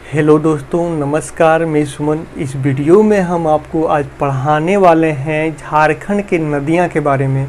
Hello दोस्तों, नमस्कार। मैं सुमन। इस वीडियो में हम आपको आज पढ़ाने वाले हैं झारखंड के नदियां के बारे में।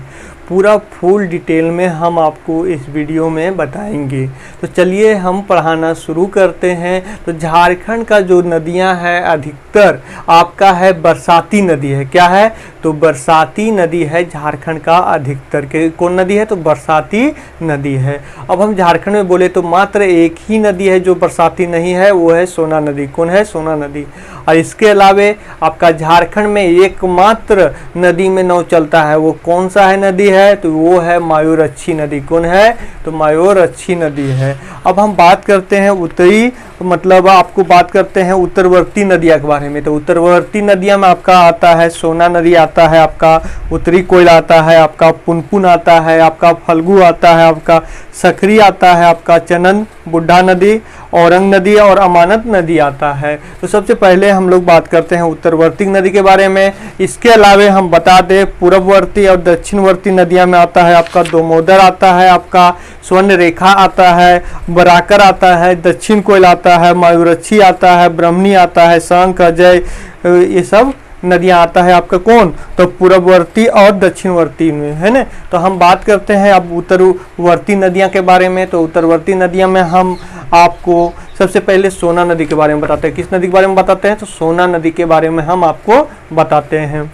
पूरा फुल डिटेल में हम आपको इस वीडियो में बताएंगे। तो चलिए हम पढ़ाना शुरू करते हैं। तो झारखंड का जो नदियां हैं अधिकतर आपका है बरसाती नदी है। क्या है? तो बरसाती नदी है झारखंड का अधिकतर। के कौन नदी है? तो बरसाती नदी है। अब हम झारखंड में बोले तो मात्र एक ही नदी है जो बरसाती नहीं है, वो है सोना नदी। कौन है? सोना नदी। और इसके अलावे आपका झारखंड में एकमात्र नदी में नाव चलता है, वो कौन सा है नदी है? तो वो है मायूरक्षी नदी। कौन है? तो मायूरक्षी नदी है। अब हम बात करते हैं उत्तरी, मतलब आपको बात करते हैं उत्तरवर्ती नदियां के बारे में। तो उत्तरवर्ती नदियां में आपका आता है सोना नदी, आता है आपका उत्तरी कोयल, आता है आपका पुनपुन, आता है आपका फल्गु, आता है आपका सकरी, आता है आपका चनन, बुढ़ा नदी, औरंग नदी और अमानत नदी आता है। तो सबसे पहले हम लोग बात करते हैं उत्तरवर्ती नदी के बारे में। इसके अलावे हम बता दें पूर्ववर्ती और दक्षिणवर्ती नदियां में आता है आपका दोमोदर, आता है आपका स्वर्ण रेखा, आता है बराकर, आता है दक्षिण कोयल, आता है मायूरक्षी, आता है ब्रह्मणी, आता है शंख, अजय, ये सब नदियां आता है आपका कौन? तो पूर्ववर्ती और दक्षिणवर्ती में, है ना। तो हम बात करते हैं अब उत्तरवर्ती नदियां के बारे में। तो उत्तरवर्ती नदियां में हम आपको सबसे पहले सोना नदी के बारे में बताते हैं। किस नदी के बारे में बताते हैं? तो सोना नदी के बारे में हम आपको बताते हैं।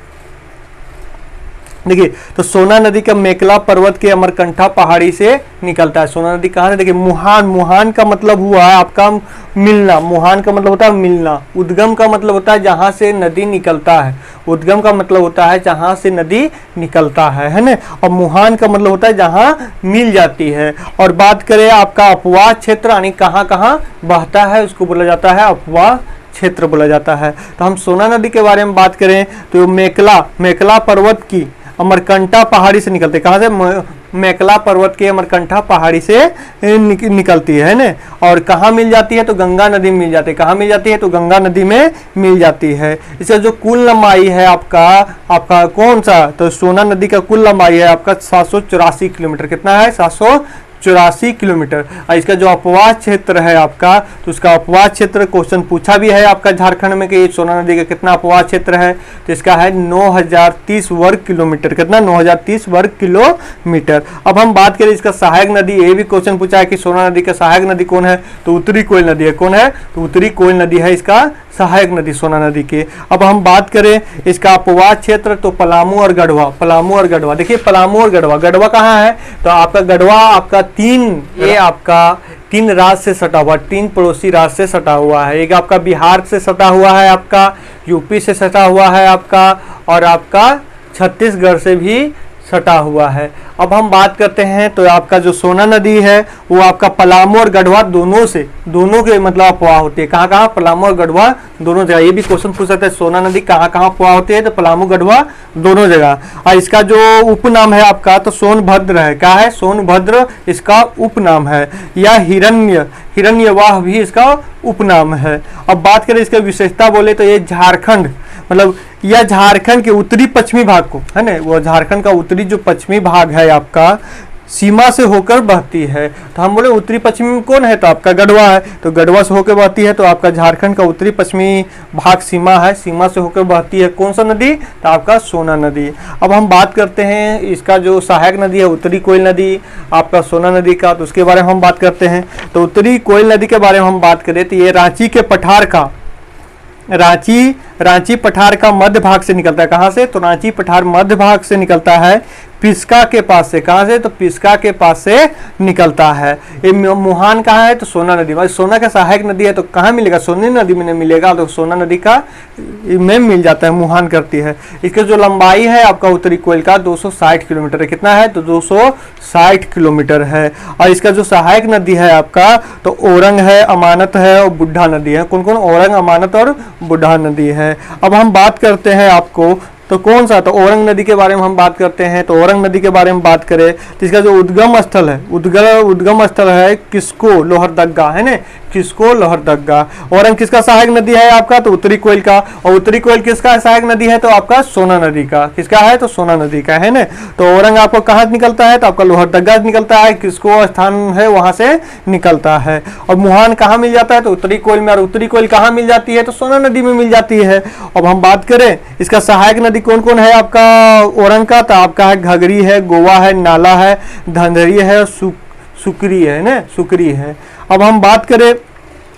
देखिए, तो सोना नदी का मेकला पर्वत के अमरकंठा पहाड़ी से निकलता है। सोना नदी कहाँ है? देखिए मुहान। मुहान का मतलब हुआ है आपका मिलना। मुहान का मतलब होता है मिलना। उद्गम का मतलब होता है जहां से नदी निकलता है। उद्गम का मतलब होता है जहां से नदी निकलता है ना। और मुहान का मतलब होता है जहां मिल जाती है। और बात करें आपका अपवाह क्षेत्र, यानी कहाँ कहाँ बहता है, उसको बोला जाता है अपवाह क्षेत्र बोला जाता है। तो हम सोना नदी के बारे में बात करें तो मेकला पर्वत की अमरकंठा पहाड़ी से निकलते। कहाँ से? मेकला पर्वत के अमरकंठा पहाड़ी से निकलती है ना। और कहाँ मिल जाती है? तो गंगा नदी में मिल जाती है। कहाँ मिल जाती है? तो गंगा नदी में मिल जाती है। इसका जो कुल लंबाई है आपका कौन सा? तो सोना नदी का कुल लंबाई है आपका 784 किलोमीटर। कितना है? 784 किलोमीटर। और इसका जो अपवाह क्षेत्र है आपका, तो उसका अपवाह क्षेत्र क्वेश्चन पूछा भी है आपका झारखंड में कि सोना नदी का कितना अपवाह क्षेत्र है। तो इसका है 9030 वर्ग किलोमीटर। कितना? 9030 वर्ग किलोमीटर। अब हम बात करें इसका सहायक नदी, ये भी क्वेश्चन पूछा है कि सोना नदी का सहायक नदी कौन है? तो उत्तरी कोयल नदी है। कौन है? तो उत्तरी कोयल नदी है इसका सहायक नदी सोना नदी के। अब हम बात करें इसका अपवाह क्षेत्र, तो पलामू और गढ़वा। पलामू और गढ़वा, देखिए पलामू और गढ़वा। गढ़वा कहाँ है? तो आपका गढ़वा आपका तीन राज्य से सटा हुआ, 3 पड़ोसी राज्य से सटा हुआ है। एक आपका बिहार से सटा हुआ है, आपका यूपी से सटा हुआ है आपका, और आपका छत्तीसगढ़ से भी सटा हुआ है। अब हम बात करते हैं तो आपका जो सोना नदी है वो आपका पलामू और गढ़वा दोनों के मतलब अफवाह होती है। कहाँ कहाँ? पलामू और गढ़वा दोनों जगह। ये भी क्वेश्चन पूछ सकते हैं सोना नदी कहाँ कहाँ अफवाह होती है, तो पलामू गढ़वा दोनों जगह। और इसका जो उपनाम है आपका तो सोनभद्र है। क्या है? सोनभद्र इसका उपनाम है, या हिरण्यवाह भी इसका उपनाम है। अब बात करें इसका विशेषता बोले तो ये झारखंड, मतलब यह झारखंड के उत्तरी पश्चिमी भाग को, है ना, वो झारखंड का उत्तरी जो पश्चिमी भाग है आपका सीमा से होकर बहती है। तो हम बोले उत्तरी पश्चिमी में कौन है? तो आपका गढ़वा है। तो गढ़वा से होकर बहती है, तो आपका झारखंड का उत्तरी पश्चिमी भाग सीमा है, सीमा से होकर बहती है। कौन सा नदी? तो आपका सोना नदी। अब हम बात करते हैं इसका जो सहायक नदी है उत्तरी कोयल नदी आपका सोना नदी का, तो उसके बारे में हम बात करते हैं। तो उत्तरी कोयल नदी के बारे में हम बात करें तो ये रांची के पठार का रांची पठार का मध्य भाग से निकलता है। कहाँ से? तो रांची पठार मध्य भाग से निकलता है, पिस्का के पास से। कहाँ से? तो पिस्का के पास से निकलता है। ये मुहान कहाँ है? तो सोना नदी में। सोना का सहायक नदी है तो कहाँ मिलेगा? सोनी नदी में नहीं मिलेगा, तो सोना नदी का में मिल जाता है, मुहान करती है। इसका जो लंबाई है आपका उत्तरी कोयल का 260 किलोमीटर है। कितना है? तो 260 किलोमीटर है। और इसका जो सहायक नदी है आपका तो औरंग है, अमानत है और बुढ़ा नदी है। कौन कौन? औरंग, अमानत और बुढ़ा नदी है। अब हम बात करते हैं आपको तो कौन सा, तो औरंग नदी के बारे में हम बात करते हैं। तो औरंग नदी के बारे में बात करें तो इसका जो उद्गम स्थल है, उद्गम स्थल है किस्को लोहरदग्गा, है ना, किस्को लोहरदग्गा। औरंग किसका सहायक नदी है आपका, तो उत्तरी कोयल का। और उत्तरी कोयल किसका सहायक नदी है, तो आपका सोना नदी का। किसका है, तो सोना नदी का, है ना। तो औरंग आपको कहाँ निकलता है, तो आपका लोहरदग्गा निकलता है, किसको स्थान है वहां से निकलता है। और मुहान कहाँ मिल जाता है, तो उत्तरी कोयल में। और उत्तरी कोयल कहाँ मिल जाती है, तो सोना नदी में मिल जाती है। अब हम बात करें इसका सहायक नदी कौन कौन है आपका औरंग का, तो आपका है घगरी है, गोवा है, नाला है, धंधरी है, सुकरी है ना, सुकरी है। अब हम बात करें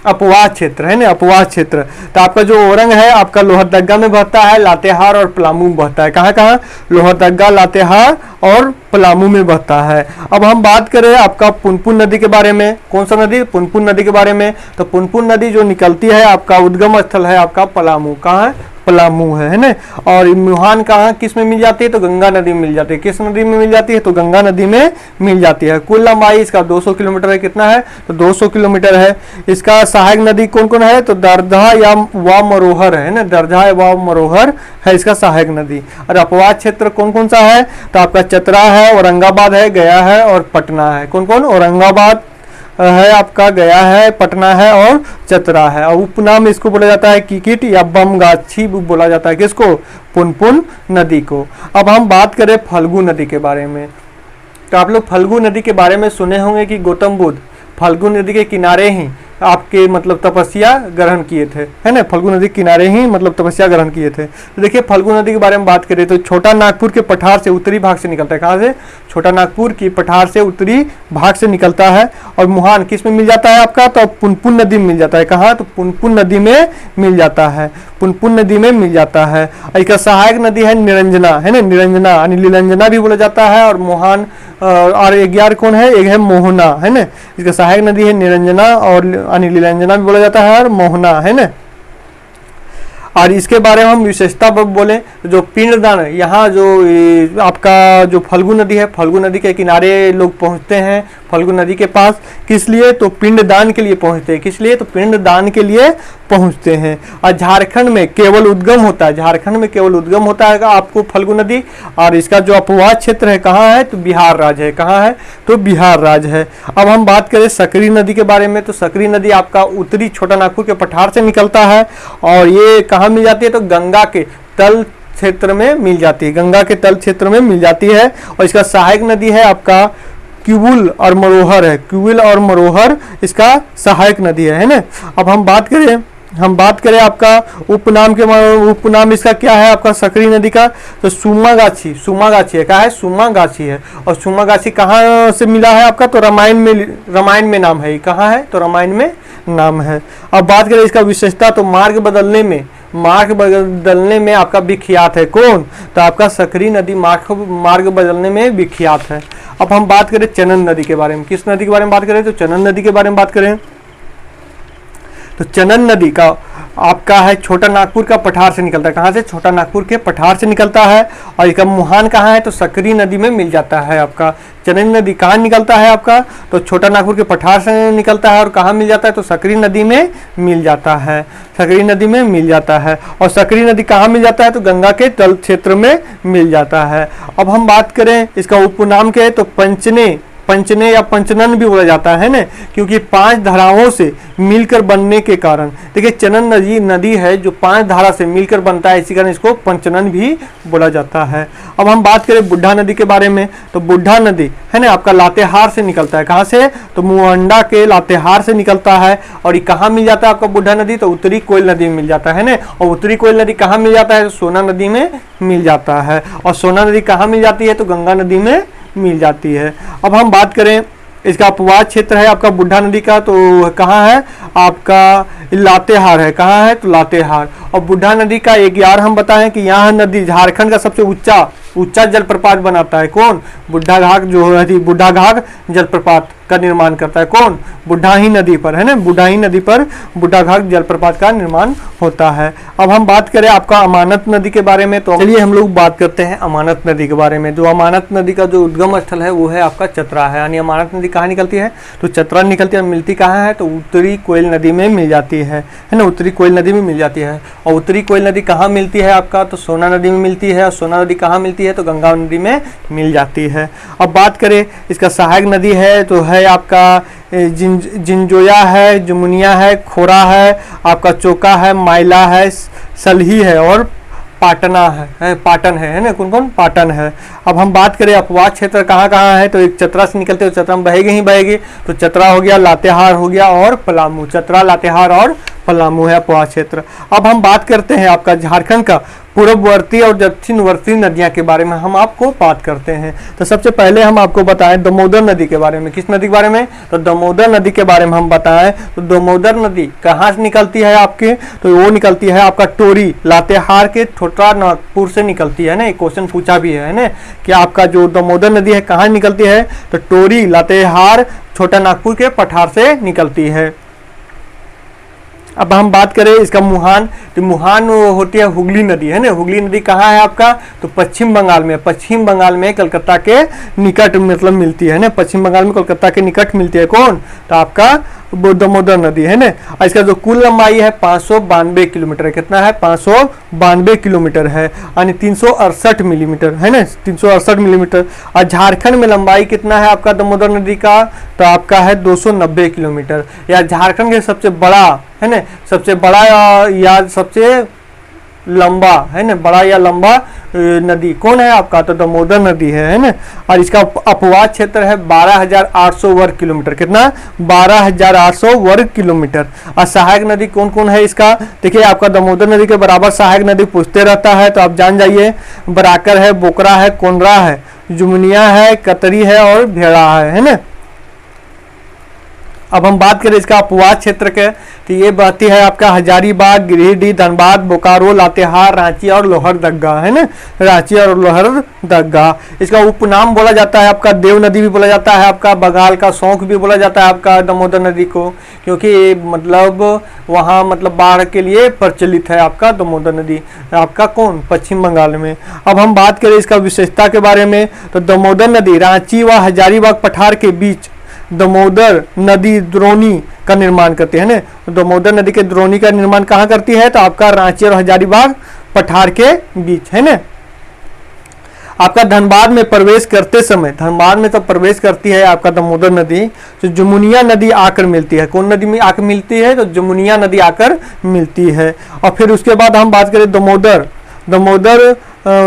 अपवाद क्षेत्र, है ना, अपवाद क्षेत्र। तो आपका जो औरंग है आपका लोहरदग्गा में बहता है, लातेहार और पलामू में बहता है। कहाँ कहाँ, लोहरदग्गा, लातेहार और पलामू में बहता है। अब हम बात करें आपका पुनपुन नदी के बारे में। कौन सा नदी, पुनपुन नदी के बारे में। तो पुनपुन नदी जो निकलती है आपका उद्गम स्थल है आपका पलामू। कहाँ है, पलामू है ना। और मुहान कहाँ किस में मिल जाती है, तो गंगा नदी में मिल जाती है। किस नदी में मिल जाती है, तो गंगा नदी में मिल जाती है। कुल लंबाई इसका 200 किलोमीटर है। कितना है, तो 200 किलोमीटर है। इसका सहायक नदी कौन कौन है, तो दरधा या व मरोहर है ना, दरधा व मरोहर है इसका सहायक नदी। और अपवाद क्षेत्र कौन कौन सा है, तो आपका चतरा है, औरंगाबाद है, गया है और पटना है। कौन कौन, औरंगाबाद है आपका, गया है, पटना है और चतरा है। और उपनाम इसको बोला जाता है किकिट या बमगाछी बोला जाता है। किसको, पुनपुन नदी को। अब हम बात करें फल्गु नदी के बारे में। तो आप लोग फल्गु नदी के बारे में सुने होंगे कि गौतम बुद्ध फल्गु नदी के किनारे ही आपके मतलब तपस्या ग्रहण किए थे, है ना। फल्गु नदी के किनारे ही मतलब तपस्या ग्रहण किए थे। तो देखिए फल्गु नदी के बारे में बात करें तो छोटा नागपुर के पठार से उत्तरी भाग से निकलता है। कहाँ से, छोटा नागपुर की पठार से उत्तरी भाग से निकलता है। और मुहान किस में मिल जाता है आपका, तो पुनपुन नदी में मिल जाता है। कहाँ, तो पुनपुन नदी में मिल जाता है, पुनपुन नदी में मिल जाता है। इसका सहायक नदी है निरंजना, है ना, निरंजना यानी नीलंजना भी बोला जाता है। और मुहान और 11 कौन है, एक है मोहना, है ना। इसका सहायक नदी है निरंजना और नीलंजना भी बोला जाता है और मोहना, है ना। और इसके बारे में हम विशेषता बोले जो पिंडदान, यहाँ जो आपका जो फल्गु नदी है, फल्गु नदी के किनारे लोग पहुँचते हैं फल्गु नदी के पास। किस लिए, तो पिंडदान के लिए पहुँचते हैं। किस लिए, तो पिंडदान के लिए पहुँचते हैं। और झारखंड में केवल उद्गम होता है, झारखंड में केवल उद्गम होता है आपको फल्गु नदी। और इसका जो अपवाद क्षेत्र है कहाँ है, तो बिहार राज्य है। कहाँ है, तो बिहार राज्य है। अब हम बात करें सकरी नदी के बारे में। तो सकरी नदी आपका उत्तरी छोटा नागपुर के पठार से निकलता है। और ये कहाँ मिल जाती है, तो गंगा के तल क्षेत्र में मिल जाती है, गंगा के तल क्षेत्र में मिल जाती है। और इसका सहायक नदी है आपका क्यूबुल और मरोहर है, क्यूबुल और मरोहर इसका सहायक नदी है ना। अब हम बात करें आपका उपनाम इसका क्या है आपका सकरी नदी का, तो सुमागाछी है। क्या है, सुमागाछी है। और सुमागाछी कहाँ से मिला है आपका, तो रामायण में नाम है। कहाँ है, तो रामायण में नाम है। अब बात करें इसका विशेषता, तो मार्ग बदलने में आपका विख्यात है। कौन, तो आपका सकरी नदी मार्ग बदलने में विख्यात है। अब हम बात करें चनन नदी के बारे में। किस नदी के बारे में बात करें, तो चनन नदी के बारे में बात करें। तो चनन नदी का आपका है छोटा नागपुर का पठार से निकलता है। कहाँ से, छोटा नागपुर के पठार से निकलता है। और इसका मुहान कहाँ है, तो सकरी नदी में मिल जाता है आपका। चनन नदी कहाँ निकलता है आपका, तो छोटा नागपुर के पठार से निकलता है। और कहाँ मिल जाता है, तो सकरी नदी में मिल जाता है, सकरी नदी में मिल जाता है। और सकरी नदी कहाँ मिल जाता है, तो गंगा के तल क्षेत्र में मिल जाता है। अब हम बात करें इसका उपनाम के, तो पंचने या पंचनन भी बोला जाता है ना, क्योंकि 5 धाराओं से मिलकर बनने के कारण। देखिए चनन नदी है जो 5 धारा से मिलकर बनता है, इसी कारण इसको पंचनन भी बोला जाता है। अब हम बात करें बुढ़ा नदी के बारे में। तो बुढ़ा नदी है ना आपका लातेहार से निकलता है। कहाँ से, तो मुंडा के लातेहार से निकलता है। और ये कहाँ मिल जाता है आपका बुढ़ा नदी, तो उत्तरी कोयल नदी में मिल जाता है ना। और उत्तरी कोयल नदी कहाँ मिल जाता है, तो सोना नदी में मिल जाता है। और सोना नदी कहाँ मिल जाती है, तो गंगा नदी में मिल जाती है। अब हम बात करें इसका अपवाद क्षेत्र है आपका बुढ़ा नदी का, तो कहाँ है आपका लातेहार है। कहाँ है, तो लातेहार। और बुढ़ा नदी का एक यार हम बताएं कि यहाँ नदी झारखंड का सबसे ऊंचा जलप्रपात बनाता है। कौन, बुढ़ा घाघ जो है, बुढ़ा घाघ जलप्रपात का निर्माण करता है। कौन? बुढ़ाही नदी पर, है ना, बुढ़ाही नदी पर बुढ़ाघाट जलप्रपात का निर्माण होता है। अब हम बात करें आपका अमानत नदी के बारे में, तो चलिए हम लोग बात करते हैं अमानत नदी के बारे में। जो अमानत नदी का जो उद्गम स्थल है वो है आपका चतरा है। यानी अमानत नदी कहाँ निकलती है? तो चतरा निकलती है। मिलती कहाँ है? तो उत्तरी कोयल नदी में मिल जाती है ना, उत्तरी कोयल नदी में मिल जाती है। और उत्तरी कोयल नदी कहाँ मिलती है आपका? तो सोना नदी में मिलती है। और सोना नदी कहाँ मिलती है? तो गंगा नदी में मिल जाती है। अब बात करें इसका सहायक नदी है तो है आपका जिंजोया है, जमुनिया है, खोरा है, आपका चोका है, माइला है, सलही है और पाटना है, पाटन है ना, कौन कौन? पाटन है। अब हम बात करें अपवाद क्षेत्र कहाँ कहाँ है, तो एक चतरा से निकलते हुए चतरा में बहेगी ही बहेगी, तो चतरा हो गया, लातेहार हो गया और पलामू। चतरा, लातेहार और पलामू है अपवाद क्षेत्र। अब हम बात करते हैं आपका झारखंड का पूर्ववर्ती और दक्षिणवर्ती नदियां के बारे में हम आपको बात करते हैं। तो सबसे पहले हम आपको बताएं दामोदर नदी के बारे में। किस नदी के बारे में? तो दामोदर नदी के बारे में हम बताएं। तो दामोदर नदी कहाँ से निकलती है आपके? तो वो निकलती है आपका टोरी, लातेहार के छोटा नागपुर से निकलती है ना। एक क्वेश्चन पूछा भी है ना कि आपका जो दामोदर नदी है कहाँ निकलती है? तो टोरी, लातेहार, छोटा नागपुर के पठार से निकलती है। अब हम बात करें इसका मुहान, तो मुहान होती है हुगली नदी, है ना। हुगली नदी कहाँ है आपका? तो पश्चिम बंगाल में, पश्चिम बंगाल में कलकत्ता के निकट मतलब मिलती है ना, पश्चिम बंगाल में कलकत्ता के निकट मिलती है। कौन? तो आपका दामोदर नदी है ना। और इसका जो कुल लंबाई है 592 किलोमीटर है। कितना है? 592 किलोमीटर है, यानी 368 मिलीमीटर है ना, 368 मिलीमीटर। और झारखंड में लंबाई कितना है आपका दामोदर नदी का? तो आपका है 290 किलोमीटर। या झारखंड के सबसे बड़ा, है ना, सबसे बड़ा या सबसे लंबा, है ना, बड़ा या लंबा नदी कौन है आपका? तो दामोदर नदी है ना। और इसका अपवाद क्षेत्र है 12,800 वर्ग किलोमीटर। कितना? 12,800 वर्ग किलोमीटर। और सहायक नदी कौन कौन है इसका? देखिए आपका दामोदर नदी के बराबर सहायक नदी पूछते रहता है, तो आप जान जाइए, बराकर है, बोकरा है, कोनरा है, जुमनिया है, कतरी है और भेड़ा है ना। अब हम बात करें इसका अपवाद क्षेत्र के, तो ये बहती है आपका हजारीबाग, गिरिडीह, धनबाद, बोकारो, लातेहार, रांची और लोहरदगा, है ना, रांची और लोहरदगा। इसका उपनाम बोला जाता है आपका देव नदी भी बोला जाता है, आपका बंगाल का शौक भी बोला जाता है आपका दामोदर नदी को, क्योंकि मतलब वहाँ मतलब बाढ़ के लिए प्रचलित है आपका दामोदर नदी, आपका कौन? पश्चिम बंगाल में। अब हम बात करें इसका विशेषता के बारे में, तो दामोदर नदी रांची व हजारीबाग पठार के बीच दामोदर नदी द्रोणी का निर्माण करती है ना। तो दामोदर नदी के द्रोणी का निर्माण कहाँ करती है? तो आपका रांची और हजारीबाग पठार के बीच, है ना। आपका धनबाद में प्रवेश करते समय, धनबाद में तो प्रवेश करती है आपका दामोदर नदी, तो जमुनिया नदी आकर मिलती है। कौन नदी में आकर मिलती है? तो जमुनिया नदी आकर मिलती है। और फिर उसके बाद हम बात करें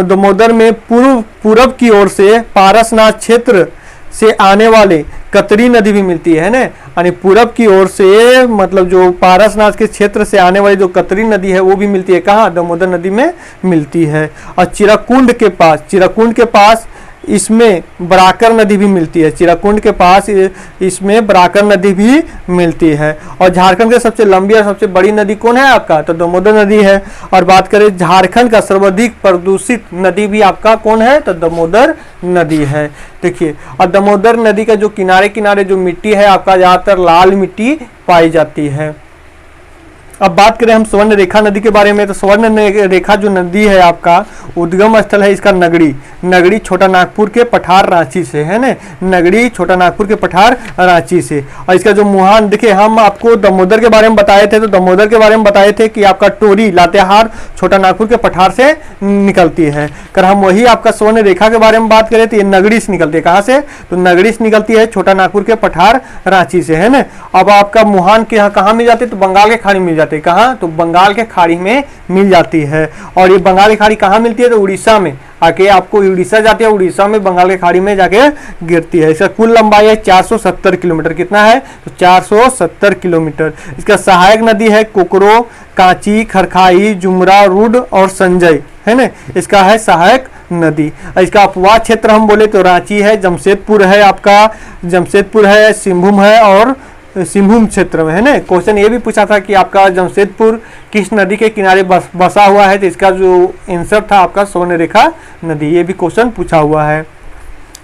दामोदर में पूर्व की ओर से पारसनाथ क्षेत्र से आने वाले कतरी नदी भी मिलती है ना। यानी पूरब की ओर से मतलब जो पारसनाथ के क्षेत्र से आने वाली जो कतरी नदी है वो भी मिलती है। कहाँ? दामोदर नदी में मिलती है। और चिराकुंड के पास इसमें बराकर नदी भी मिलती है। चिराकुंड के पास इसमें बराकर नदी भी मिलती है। और झारखंड की सबसे लंबी और सबसे बड़ी नदी कौन है आपका? तो दामोदर नदी है। और बात करें झारखंड का सर्वाधिक प्रदूषित नदी भी आपका कौन है? तो दामोदर नदी है। देखिए, और दामोदर नदी का जो किनारे किनारे जो मिट्टी है आपका ज़्यादातर लाल मिट्टी पाई जाती है। अब बात करें हम स्वर्ण रेखा नदी के बारे में, तो स्वर्ण रेखा जो नदी है आपका उद्गम स्थल है इसका नगड़ी छोटा नागपुर के पठार रांची से, है ना, नगड़ी छोटा नागपुर के पठार रांची से। और इसका जो मुहान, देखिए हम आपको दामोदर के बारे में बताए थे, तो दामोदर के बारे में बताए थे कि आपका टोरी, लातेहार, छोटा नागपुर के पठार से निकलती है। अगर हम वही आपका स्वर्ण रेखा के बारे में बात करें तो ये नगड़ी से निकलती है। कहाँ से? तो नगड़ी से निकलती है, छोटा नागपुर के पठार रांची से, है ना। अब आपका मुहान के यहाँ कहाँ मिल जाती है? तो बंगाल के खाड़ी मिल जाती है। कहाँ? तो बंगाल के खाड़ी में मिल जाती है। और ये बंगाल की खाड़ी कहाँ मिलती है? तो उड़ीसा में आके आपको उड़ीसा जाती है, उड़ीसा में बंगाल की खाड़ी में जाके गिरती है। इसका कुल लंबाई है 470 किलोमीटर। कितना है? तो 470 किलोमीटर। इसका सहायक नदी है कोकरो, कांची, खरखाई, जुमरा, रुड और संजय, है ना, इसका है सहायक नदी। इसका अपवाद क्षेत्र हम बोले तो रांची है, जमशेदपुर है, आपका जमशेदपुर है, सिंहभूम है और सिंहभूम क्षेत्र में, है ना। क्वेश्चन ये भी पूछा था कि आपका जमशेदपुर किस नदी के किनारे बसा हुआ है, तो इसका जो आंसर था आपका स्वर्ण रेखा नदी, ये भी क्वेश्चन पूछा हुआ है।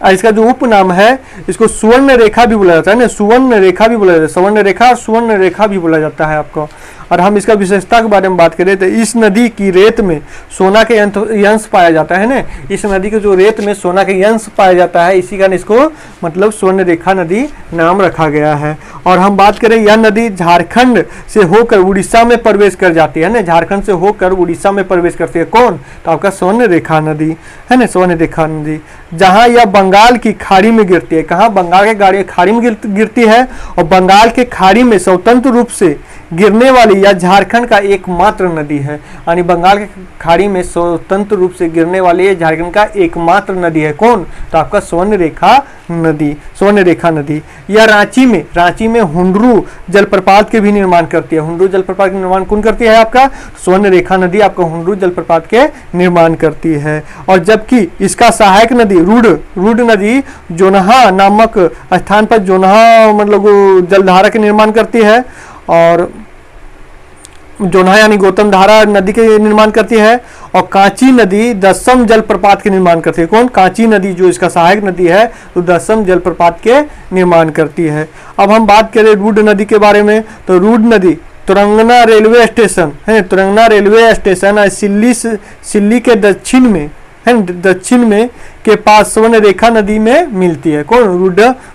इसका जो उपनाम है इसको सुवर्ण रेखा भी बोला जाता है ना, सुवर्ण रेखा भी बोला जाता है, स्वर्ण रेखा और सुवर्ण रेखा भी बोला जाता है आपको। और हम इसका विशेषता के बारे में बात करें तो इस नदी की रेत में सोना के अंश पाया जाता है ना, इस नदी के जो रेत में सोना के अंश पाया जाता है, इसी कारण इसको मतलब स्वर्ण रेखा नदी नाम रखा गया है। और हम बात करें यह नदी झारखंड से होकर उड़ीसा में प्रवेश कर जाती है ना, झारखंड से होकर उड़ीसा में प्रवेश करती है कौन, तो आपका स्वर्ण रेखा नदी है ना, स्वर्ण रेखा नदी। जहाँ यह बंगाल की खाड़ी में गिरती है, कहाँ, बंगाल के खाड़ी में गिरती है, और बंगाल के खाड़ी में स्वतंत्र रूप से गिरने वाली यह झारखंड का एकमात्र नदी है, यानी बंगाल के खाड़ी में स्वतंत्र रूप से गिरने वाली यह झारखंड का एकमात्र नदी है कौन, तो आपका स्वर्ण रेखा नदी, स्वर्ण रेखा नदी। यह रांची में हुंडरू जलप्रपात के भी निर्माण करती है, हुंडरू जलप्रपात के निर्माण कौन करती है, आपका स्वर्ण रेखा नदी आपका हुंडरू जलप्रपात के निर्माण करती है। और जबकि इसका सहायक नदी रूड नदी जोनहा नामक स्थान पर जोनहा मतलब जलधारा के निर्माण करती है, और जोनहा यानी गौतम धारा नदी के निर्माण करती है। और कांची नदी दसम जलप्रपात के निर्माण करती है कौन, कांची नदी जो इसका सहायक नदी है तो दसम जलप्रपात के निर्माण करती है। अब हम बात करें रूड नदी के बारे में, तो रूड नदी तुरंगना रेलवे स्टेशन है, तुरंगना रेलवे स्टेशन सिल्ली के दक्षिण में है, दक्षिण में के पास स्वर्ण रेखा नदी में मिलती है कौन,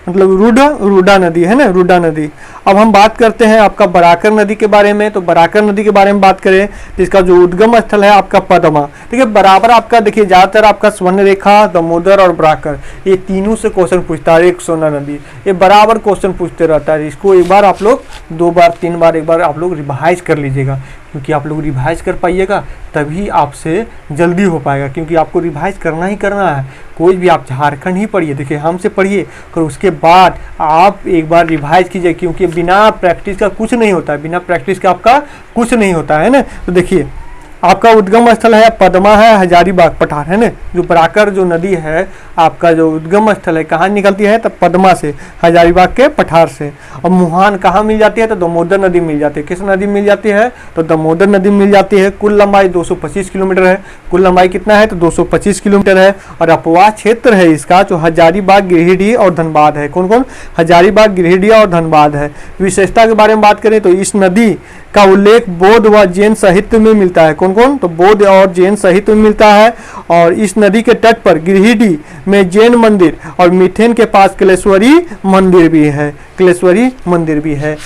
रूडा नदी है ना, रूडा नदी। अब हम बात करते हैं आपका बराकर नदी के बारे में, तो बराकर नदी के बारे में बात करें तो इसका जो उद्गम स्थल है आपका पदमा, ठीक है, बराबर आपका देखिए ज्यादातर आपका स्वर्ण रेखा, दामोदर और बराकर ये तीनों से क्वेश्चन पूछता है, एक सोना नदी ये बराबर क्वेश्चन पूछते रहता है। इसको एक बार आप लोग 2 बार 3 बार एक बार आप लोग रिवाइज कर लीजिएगा, क्योंकि आप लोग रिवाइज कर पाइएगा तभी आपसे जल्दी हो पाएगा, क्योंकि आपको रिवाइज करना ही करना है। कोई भी आप झारखंड ही पढ़िए, देखिए हमसे पढ़िए और उसके बाद आप एक बार रिवाइज कीजिए, क्योंकि बिना प्रैक्टिस का कुछ नहीं होता है, बिना प्रैक्टिस का आपका कुछ नहीं होता है ना। तो देखिए आपका उद्गम स्थल है पदमा है, हजारीबाग पठार है ना, जो बराकर जो नदी है आपका जो उद्गम स्थल है कहाँ निकलती है, तो पदमा से, हजारीबाग के पठार से। और मुहान कहाँ मिल जाती है, तो दामोदर नदी मिल जाती है। किस नदी मिल जाती है, तो दामोदर नदी मिल जाती है। कुल लंबाई 225 किलोमीटर है, कुल लंबाई कितना है, तो 225 किलोमीटर है। और अपवाह क्षेत्र है इसका जो हजारीबाग, गिरिडीह और धनबाद है, कौन कौन, हजारीबाग, गिरिडीह और धनबाद है। विशेषता के बारे में बात करें तो इस नदी का उल्लेख बौद्ध व जैन साहित्य में मिलता है, कौन कौन, तो बौद्ध और जैन साहित्य में मिलता है। और इस नदी के तट पर गिरिडीह में जैन मंदिर और मिथेन के पास कलेश्वरी मंदिर भी है, कलेश्वरी मंदिर भी है।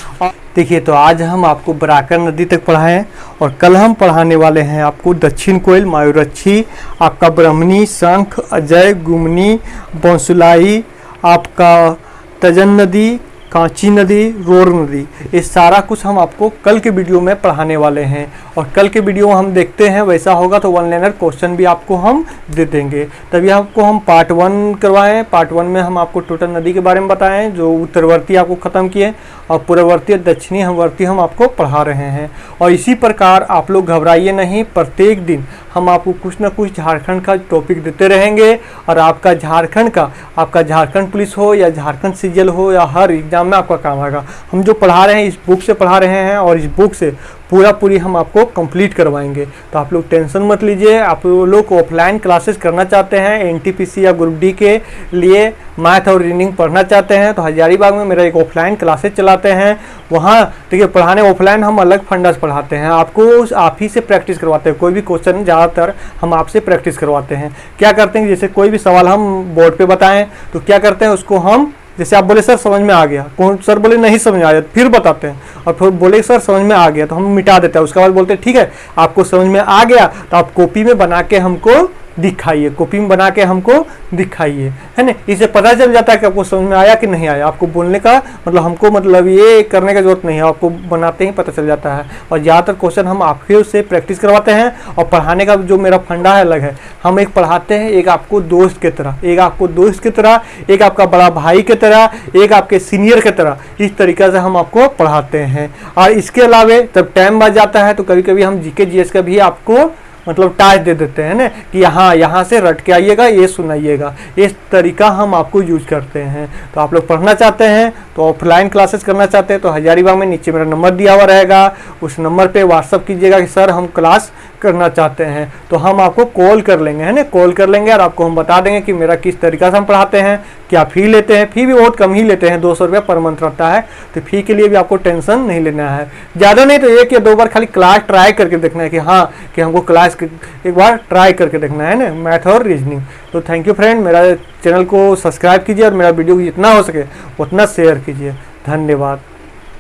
देखिए तो आज हम आपको बराकर नदी तक पढ़ाएं और कल हम पढ़ाने वाले हैं आपको दक्षिण कोयल, मायूरक्षी, आपका ब्रह्मणी, शंख, अजय, गुमनी, बंसुलाई, आपका तजन नदी, कांची नदी, रोर नदी, ये सारा कुछ हम आपको कल के वीडियो में पढ़ाने वाले हैं। और कल के वीडियो हम देखते हैं वैसा होगा तो वन लाइनर क्वेश्चन भी आपको हम दे देंगे। तभी आपको हम पार्ट 1 करवाएं, पार्ट 1 में हम आपको टोटल नदी के बारे में बताएं जो उत्तरवर्ती आपको खत्म किए, और पूर्ववर्ती दक्षिणी हमवर्ती हम आपको पढ़ा रहे हैं। और इसी प्रकार आप लोग घबराइए नहीं, प्रत्येक दिन हम आपको कुछ ना कुछ झारखंड का टॉपिक देते रहेंगे। और आपका झारखंड का, आपका झारखंड पुलिस हो या झारखंड सीजीएल हो या हर एग्जाम में आपका काम आएगा। हम जो पढ़ा रहे हैं इस बुक से पढ़ा रहे हैं और इस बुक से पूरी हम आपको कंप्लीट करवाएंगे। तो आप लोग टेंशन मत लीजिए। आप लोग ऑफलाइन क्लासेस करना चाहते हैं, एनटीपीसी या ग्रुप डी के लिए मैथ और रीडिंग पढ़ना चाहते हैं तो हजारीबाग में मेरा एक ऑफलाइन क्लासेस चलाते हैं। वहाँ देखिए पढ़ाने ऑफलाइन हम अलग फंडास पढ़ाते हैं, आपको आप ही से प्रैक्टिस करवाते हैं। कोई भी क्वेश्चन ज़्यादातर हम आपसे प्रैक्टिस करवाते हैं। क्या करते हैं, जैसे कोई भी सवाल हम बोर्ड पे बताएं तो क्या करते हैं, उसको हम जैसे आप बोले सर समझ में आ गया, कौन सर बोले नहीं समझ आया, फिर बताते हैं। और फिर बोले सर समझ में आ गया तो हम मिटा देते हैं। उसके बाद बोलते हैं ठीक है आपको समझ में आ गया तो आप कॉपी में बना के हमको दिखाइए, कॉपी में बना के हमको दिखाइए, है ना। इससे पता चल जाता है कि आपको समझ में आया कि नहीं आया। आपको बोलने का मतलब हमको मतलब ये करने का जरूरत नहीं है, आपको बनाते ही पता चल जाता है। और ज़्यादातर क्वेश्चन हम आपके से प्रैक्टिस करवाते हैं। और पढ़ाने का जो मेरा फंडा है अलग है, हम एक पढ़ाते हैं एक आपको दोस्त की तरह, एक आपको दोस्त की तरह, एक आपका बड़ा भाई की तरह, एक आपके सीनियर की तरह, इस तरीक़े से हम आपको पढ़ाते हैं। और इसके अलावा जब टाइम बच जाता है तो कभी कभी हम जीके जीएस का भी आपको मतलब टास्क दे देते हैं ना कि यहाँ से रट के आइएगा, ये सुनाइएगा। इस तरीका हम आपको यूज करते हैं। तो आप लोग पढ़ना चाहते हैं तो ऑफलाइन क्लासेस करना चाहते हैं तो हजारीबाग में नीचे मेरा नंबर दिया हुआ रहेगा, उस नंबर पे व्हाट्सअप कीजिएगा कि सर हम क्लास करना चाहते हैं तो हम आपको कॉल कर लेंगे, है ना, कॉल कर लेंगे और आपको हम बता देंगे कि मेरा किस तरीका से हम पढ़ाते हैं, क्या फ़ी लेते हैं। फ़ी भी बहुत कम ही लेते हैं, 200 रुपया पर मंथ रहता है, तो फ़ी के लिए भी आपको टेंशन नहीं लेना है। ज़्यादा नहीं तो 1 या 2 बार खाली क्लास ट्राई करके देखना है कि हाँ कि हमको क्लास एक बार ट्राई करके देखना है ना, मैथ और रीजनिंग। तो थैंक यू फ्रेंड, मेरा चैनल को सब्सक्राइब कीजिए और मेरा वीडियो जितना हो सके उतना शेयर कीजिए। धन्यवाद।